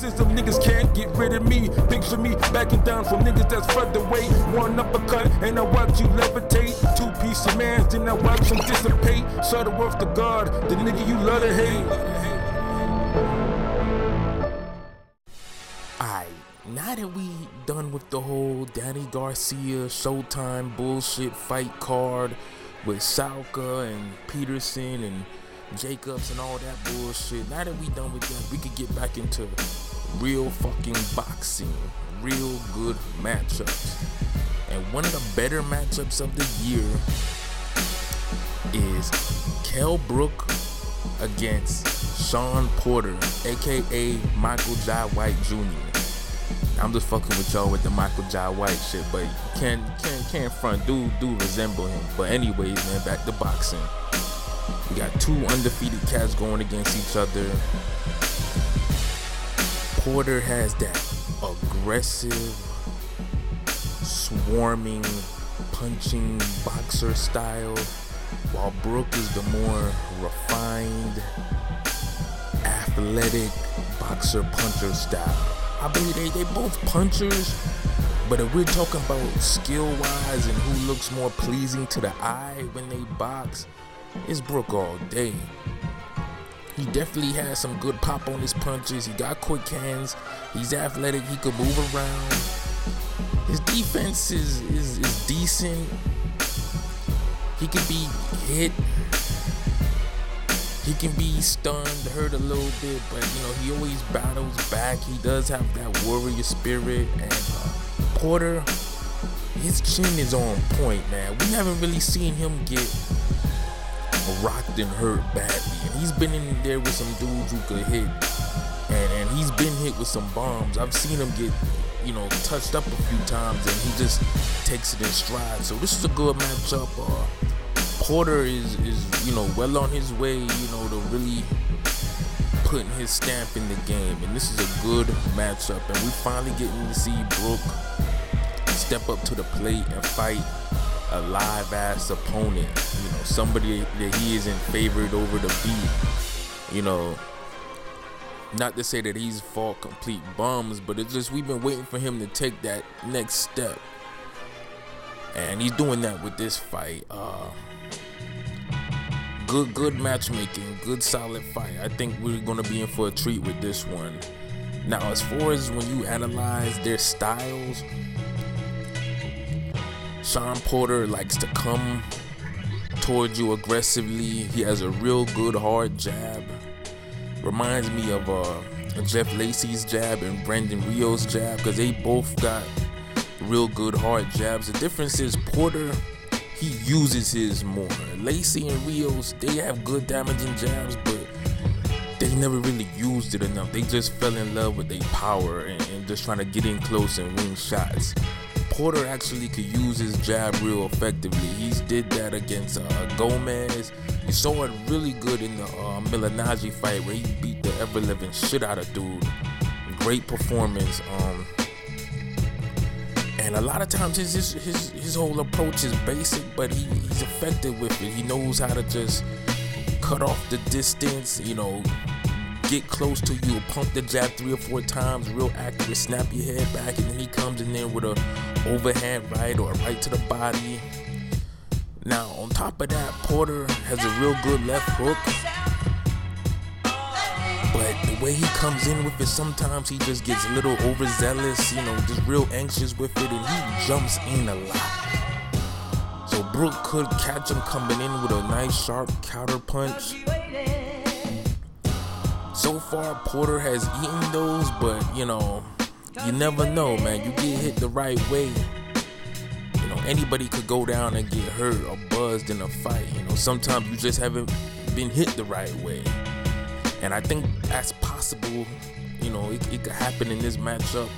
system, niggas can't get rid of me. Picture me backing down from niggas that's featherweight. One uppercut and I watch you levitate. Two-piece of mans, then I watch them dissipate. Shutterworth the God, the nigga you love to hate. Alright, now that we done with the whole Danny Garcia Showtime bullshit fight card with Salka and Peterson and Jacobs and all that bullshit, now that we done with that, we could get back into real fucking boxing, real good matchups. And one of the better matchups of the year is Kell Brook against Shawn Porter, aka Michael Jai White Jr. I'm just fucking with y'all with the Michael Jai White shit, but can't front, do resemble him. But anyways, man, back to boxing. We got two undefeated cats going against each other. Porter has that aggressive, swarming, punching boxer style, while Brook is the more refined, athletic boxer puncher style. I believe they both punchers, but if we're talking about skill wise and who looks more pleasing to the eye when they box, it's Brook all day. He definitely has some good pop on his punches. He got quick hands. He's athletic. He could move around. His defense is decent. He can be hit. He can be stunned, hurt a little bit, but he always battles back. He does have that warrior spirit. And Porter, his chin is on point, man. We haven't really seen him get rocked and hurt badly. And he's been in there with some dudes who could hit. And he's been hit with some bombs. I've seen him get, touched up a few times, and he just takes it in stride. So this is a good matchup. Porter is well on his way, to really putting his stamp in the game. And this is a good matchup. And we finally getting to see Brook step up to the plate and fight a live ass opponent, somebody that he isn't favored over to beat. Not to say that he's fought complete bums, but it's just we've been waiting for him to take that next step, and he's doing that with this fight. Good matchmaking, good solid fight. I think we're gonna be in for a treat with this one. Now, as far as when you analyze their styles, Shawn Porter likes to come towards you aggressively. He has a real good hard jab. Reminds me of Jeff Lacey's jab and Brandon Rio's jab, because they both got real good hard jabs. The difference is Porter, he uses his more. Lacey and Rios, they have good damaging jabs, but they never really used it enough. They just fell in love with their power and just trying to get in close and win shots. Porter actually could use his jab real effectively. He's did that against Gomez. You saw it really good in the Milanaji fight where he beat the ever-living shit out of dude. Great performance. And a lot of times his whole approach is basic, but he's effective with it. He knows how to just cut off the distance, get close to you, pump the jab 3 or 4 times, real accurate, snap your head back, and then he comes in there with a overhand right or a right to the body. Now, on top of that, Porter has a real good left hook, but the way he comes in with it, sometimes he just gets a little overzealous, just real anxious with it, and he jumps in a lot. So Brook could catch him coming in with a nice sharp counter punch. So far, Porter has eaten those, but you never know, man. You get hit the right way, anybody could go down and get hurt or buzzed in a fight. Sometimes you just haven't been hit the right way, and I think that's possible. It could happen in this matchup.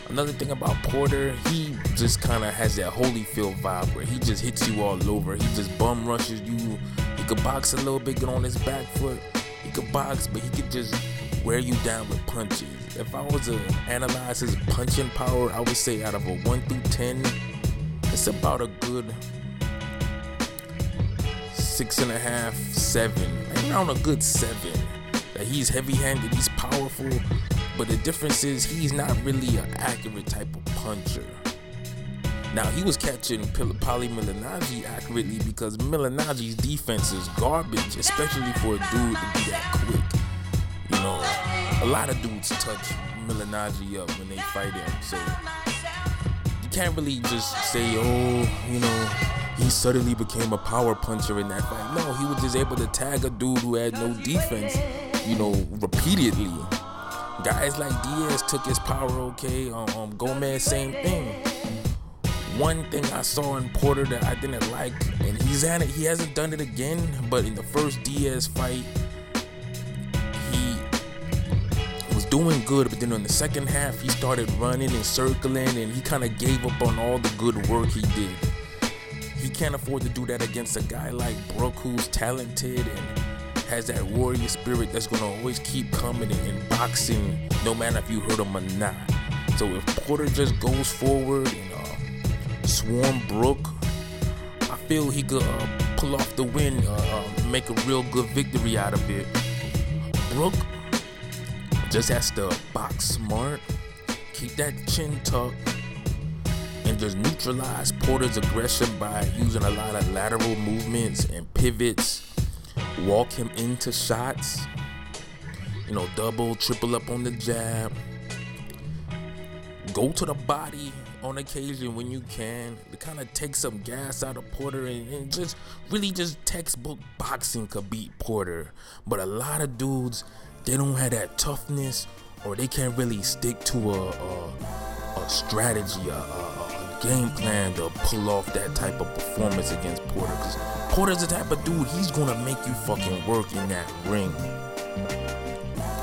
Another thing about Porter, he just kind of has that Holyfield vibe where he just hits you all over. He just bum rushes you. He could box a little bit, get on his back foot. He could box, but he could just wear you down with punches. If I was to analyze his punching power, I would say out of a 1 through 10, it's about a good 6.5, 7, around a good 7. That he's heavy-handed, he's powerful, But the difference is he's not really an accurate type of puncher. Now, he was catching Paulie Malignaggi accurately because Malignaggi's defense is garbage, especially for a dude to be that quick. You know, a lot of dudes touch Malignaggi up when they fight him, so you can't really just say, oh, you know, he suddenly became a power puncher in that fight. No, he was just able to tag a dude who had no defense, you know, repeatedly. Guys like Diaz took his power, okay. Gomez, same thing. One thing I saw in Porter that I didn't like, and he hasn't done it again, but in the first Diaz fight, he was doing good, but then in the second half, he started running and circling, and he kind of gave up on all the good work he did. He can't afford to do that against a guy like Brook, who's talented and has that warrior spirit that's gonna always keep coming in boxing, no matter if you hurt him or not. So if Porter just goes forward and swarm Brook, I feel he could pull off the win, make a real good victory out of it. Brook just has to box smart, keep that chin tucked, and just neutralize Porter's aggression by using a lot of lateral movements and pivots, walk him into shots, you know, double, triple up on the jab, go to the body on occasion when you can, to kind of take some gas out of Porter, and just really just textbook boxing could beat Porter. But a lot of dudes, they don't have that toughness, or they can't really stick to a strategy, a game plan to pull off that type of performance against Porter. Because Porter's the type of dude, he's gonna make you fucking work in that ring.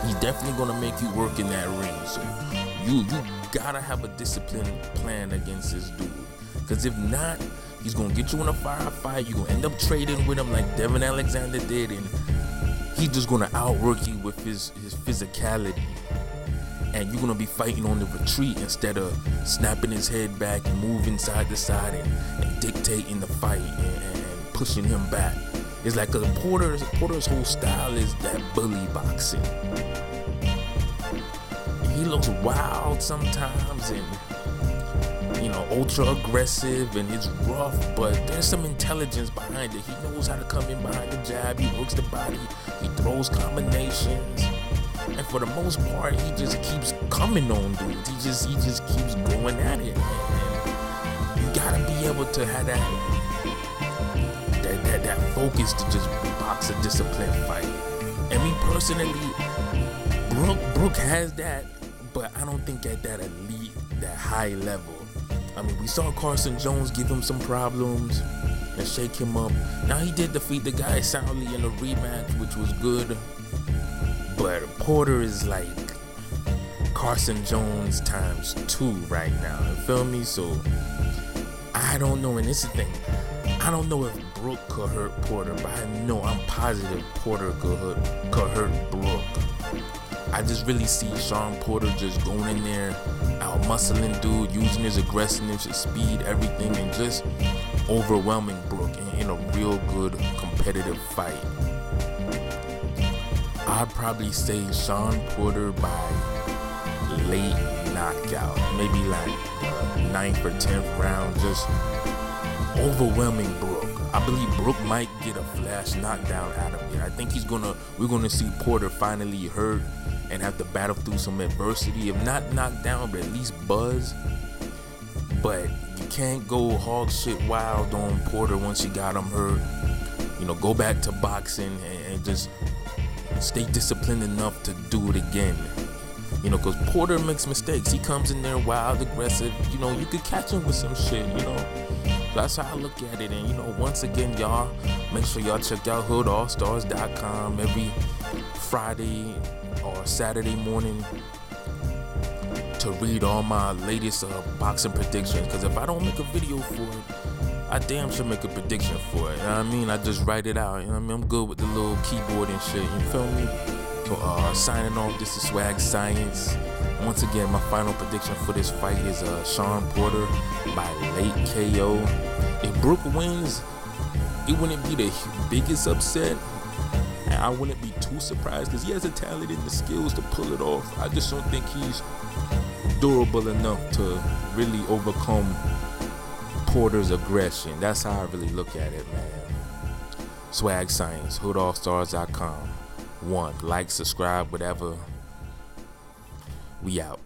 He's definitely gonna make you work in that ring. So you gotta have a disciplined plan against this dude, because if not, he's gonna get you in a firefight. You're gonna end up trading with him like Devin Alexander did, and he's just gonna outwork you with his physicality, and you're gonna be fighting on the retreat instead of snapping his head back and moving side to side and dictating the fight and pushing him back. It's like Porter's whole style is that bully boxing. He looks wild sometimes and, you know, ultra aggressive, and it's rough, but there's some intelligence behind it. He knows how to come in behind the jab, he works the body, he throws combinations, and for the most part, he just keeps coming on dudes. He just keeps going at it, and you gotta be able to have that focus to just box a disciplined fight. And me personally, Brook has that, but I don't think at that elite, that high level. I mean, we saw Carson Jones give him some problems and shake him up. Now, he did defeat the guy soundly in a rematch, which was good. But Porter is like Carson Jones times 2 right now. You feel me? So, I don't know. And this is the thing. I don't know if Brook could hurt Porter, but I'm positive Porter could hurt Brook. I just really see Shawn Porter just going in there, out-muscling dude, using his aggressiveness, his speed, everything, and just overwhelming Brook in a real good competitive fight. I'd probably say Shawn Porter by late knockout, maybe like 9th or 10th round, just overwhelming Brook. I believe Brook might get a flash knockdown out of it. I think we're gonna see Porter finally hurt and have to battle through some adversity. If not knocked down, but at least buzz. But you can't go hog shit wild on Porter once you got him hurt. You know, go back to boxing and just stay disciplined enough to do it again. You know, because Porter makes mistakes. He comes in there wild, aggressive. You know, you could catch him with some shit, you know. So that's how I look at it. And, you know, once again, y'all, make sure y'all check out hoodallstars.com every Friday or Saturday morning to read all my latest boxing predictions. Because if I don't make a video for it, I damn sure make a prediction for it. You know what I mean? I just write it out. You know what I mean? I'm good with the little keyboard and shit. You feel me? So signing off, this is Swag Science. Once again, my final prediction for this fight is Shawn Porter by late KO. If Brook wins, it wouldn't be the biggest upset. And I wouldn't be too surprised because he has the talent and the skills to pull it off. I just don't think he's durable enough to really overcome Porter's aggression. That's how I really look at it, man. Swag Science, hoodallstars.com. Like, subscribe, whatever. We out.